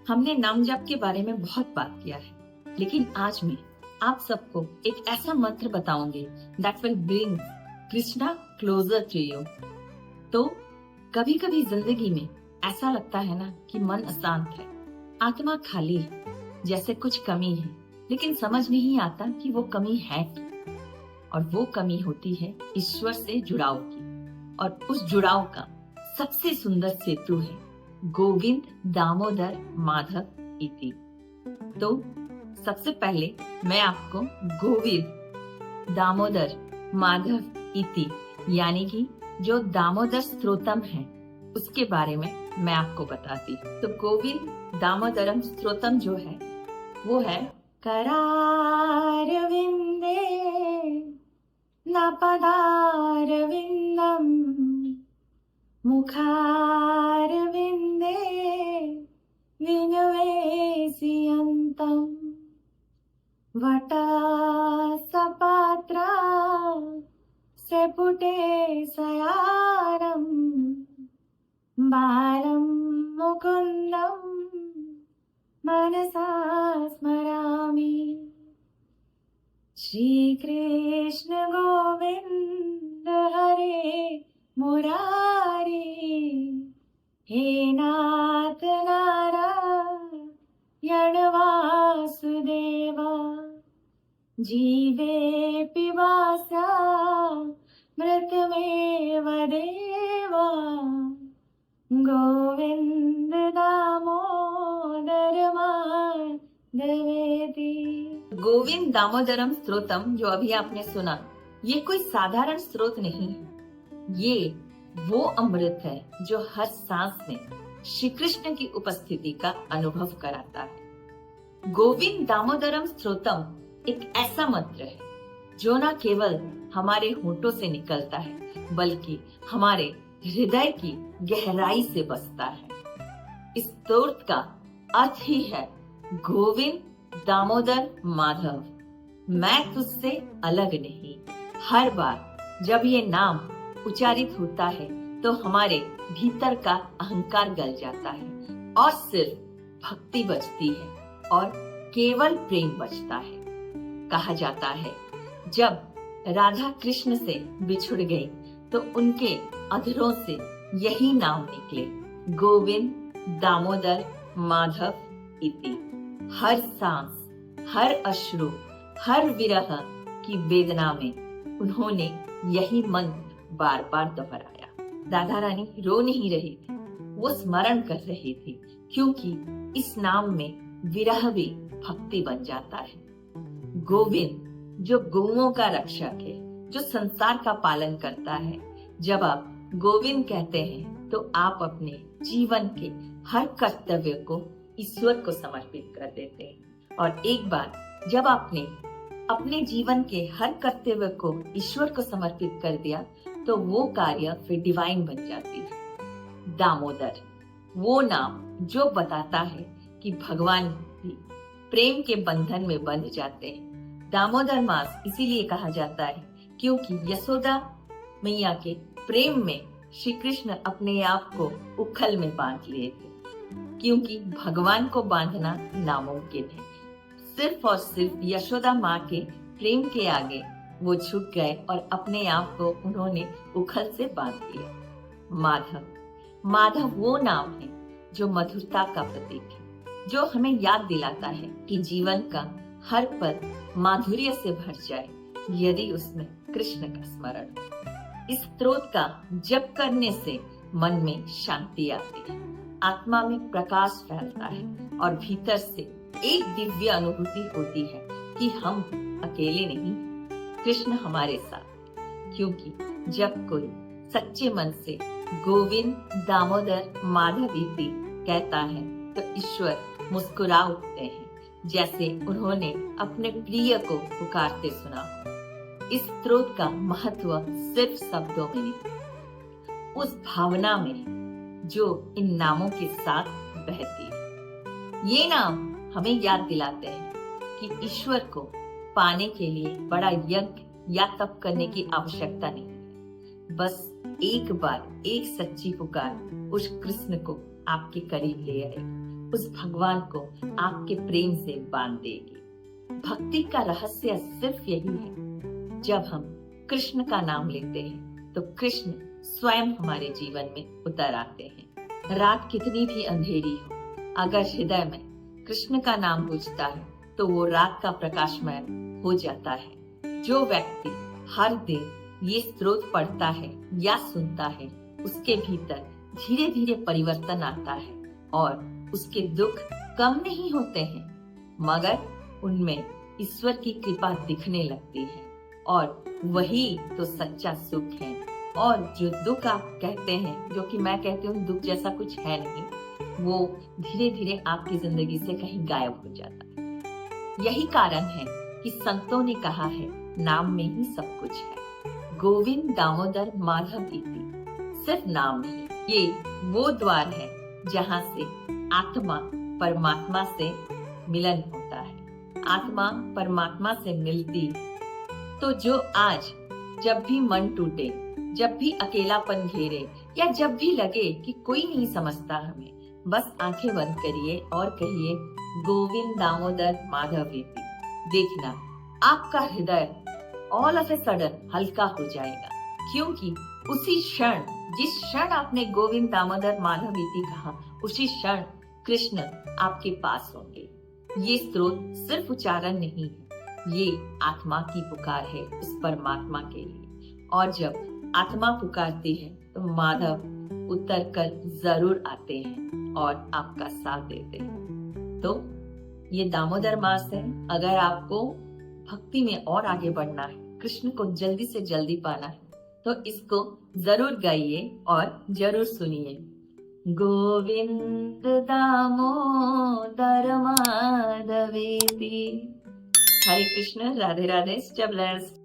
हमने नाम जप के बारे में बहुत बात किया है, लेकिन आज मैं आप सबको एक ऐसा मंत्र बताऊंगी that will bring Krishna closer to you. तो कभी कभी जिंदगी में ऐसा लगता है ना कि मन अशांत है, आत्मा खाली है, जैसे कुछ कमी है, लेकिन समझ नहीं आता कि वो कमी है क्या। और वो कमी होती है ईश्वर से जुड़ाव की, और उस जुड़ाव का सबसे सुंदर सेतु है गोविंद दामोदर माधव इति। तो सबसे पहले मैं आपको गोविंद दामोदर माधव इति यानी कि जो दामोदर स्तोत्रम है उसके बारे में मैं आपको बताती हूँ। तो गोविंद दामोदरम स्तोत्रम जो है वो है करारविंदे न पदारविंदम मुखारविंदे विनिवेशयन्तम् वटसपत्रा सेपुटे सयारम् बालं मुकुन्दं मनसा स्मरामि। श्रीकृष्ण गोविन्द हरे मुरारी हे नाथ नारायण वासुदेवा जीवे पिबासा मृतमेव देवा गोविंद दामोदर माधवेति। गोविंद दामोदरम स्तोत्रम जो अभी आपने सुना, ये कोई साधारण स्रोत नहीं है। ये वो अमृत है जो हर सांस में श्री कृष्ण की उपस्थिति का अनुभव कराता है। गोविंद दामोदरम स्तोत्रम एक ऐसा मंत्र है जो न केवल हमारे होठों से निकलता है बल्कि हमारे हृदय की गहराई से बसता है। इस स्तोत्र का अर्थ ही है गोविंद दामोदर माधव, मैं तुझसे अलग नहीं। हर बार जब ये नाम उच्चारित होता है तो हमारे भीतर का अहंकार गल जाता है और सिर्फ भक्ति बचती है और केवल प्रेम बचता है। कहा जाता है जब राधा कृष्ण से बिछुड़ गई तो उनके अधरों से यही नाम निकले, गोविंद दामोदर माधव इति। हर सांस, हर अश्रु, हर विरह की वेदना में उन्होंने यही मंत्र बार बार दोहराया। राधा रानी रो नहीं रही थी, वो स्मरण कर रही थी, क्योंकि इस नाम में विरह भी भक्ति बन जाता है। गोविंद जो गौओं का रक्षक है, जो संसार का पालन करता है। जब आप गोविंद कहते हैं तो आप अपने जीवन के हर कर्तव्य को ईश्वर को समर्पित कर देते हैं। और एक बार जब आपने अपने जीवन के हर कर्तव्य को ईश्वर को समर्पित कर दिया तो वो कार्य फिर डिवाइन बन जाती है। दामोदर वो नाम जो बताता है कि भगवान भी प्रेम के बंधन में बंध जाते हैं। दामोदर मास इसीलिए कहा जाता है क्योंकि यशोदा मैया के प्रेम में श्री कृष्ण अपने आप को उखल में बांध लिए थे, क्योंकि भगवान को बांधना नामुमकिन है। सिर्फ और सिर्फ यशोदा माँ के प्रेम के आगे वो झुक गए और अपने आप को उन्होंने उखल से बांध लिया। माधव, माधव वो नाम है जो मधुरता का प्रतीक है, जो हमें याद दिलाता है कि जीवन का हर पल माधुर्य से भर जाए यदि उसमें कृष्ण का स्मरण हो। इस स्तोत्र का जप करने से मन में शांति आती है, आत्मा में प्रकाश फैलता है और भीतर से एक दिव्य अनुभूति होती है कि हम अकेले नहीं, कृष्ण हमारे साथ। क्योंकि जब कोई सच्चे मन से गोविंद दामोदर माधव इति कहता है तो ईश्वर मुस्कुरा उठते हैं, जैसे उन्होंने अपने प्रिय को पुकारते सुना। इस स्तोत्र का महत्व सिर्फ शब्दों में नहीं, उस भावना में जो इन नामों के साथ बहती है। ये नाम हमें याद दिलाते हैं कि ईश्वर को पाने के लिए बड़ा यज्ञ या तप करने की आवश्यकता नहीं है। बस एक बार एक सच्ची पुकार उस कृष्ण को आपके करीब ले आए। उस भगवान को आपके प्रेम से बांध देगी। भक्ति का रहस्य सिर्फ यही है, जब हम कृष्ण का नाम लेते हैं तो कृष्ण स्वयं हमारे जीवन में उतर आते हैं। रात कितनी भी अंधेरी हो, अगर हृदय में कृष्ण का नाम गूंजता है तो वो रात का प्रकाशमय हो जाता है। जो व्यक्ति हर दिन ये स्रोत पढ़ता है या सुनता है, उसके भीतर धीरे धीरे परिवर्तन आता है और उसके दुख कम नहीं होते हैं, मगर उनमें ईश्वर की कृपा दिखने लगती है और वही तो सच्चा सुख है। और जो दुख आप कहते हैं, जो कि मैं कहती हूँ दुख जैसा कुछ है नहीं, वो धीरे धीरे आपकी जिंदगी से कहीं गायब हो जाता है। यही कारण है कि संतों ने कहा है, नाम में ही सब कुछ है। गोविंद दामोदर माधव इति सिर्फ नाम नहीं, ये वो द्वार है जहाँ से आत्मा परमात्मा से मिलन होता है। आत्मा परमात्मा से मिलती तो जो आज जब भी मन टूटे, जब भी अकेलापन घेरे या जब भी लगे कि कोई नहीं समझता हमें, बस आंखें बंद करिए और कहिए गोविंद दामोदर माधव इति। देखना आपका हृदय ऑल ऑफ ए सडन हल्का हो जाएगा, क्योंकि उसी क्षण, जिस क्षण आपने गोविंद दामोदर माधव इति कहा, उसी क्षण कृष्ण आपके पास होंगे। ये स्रोत सिर्फ उच्चारण नहीं है, ये आत्मा की पुकार है उस परमात्मा के लिए। और जब आत्मा पुकारती है तो माधव उतर कर जरूर आते हैं और आपका साथ देते हैं। तो ये दामोदर मास है। अगर आपको भक्ति में और आगे बढ़ना है, कृष्ण को जल्दी से जल्दी पाना है, तो इसको जरूर गाइए और जरूर सुनिए। गोविंद दामोदर माधवेति। हरे कृष्ण, राधे राधे, स्टे ब्लेस्ड।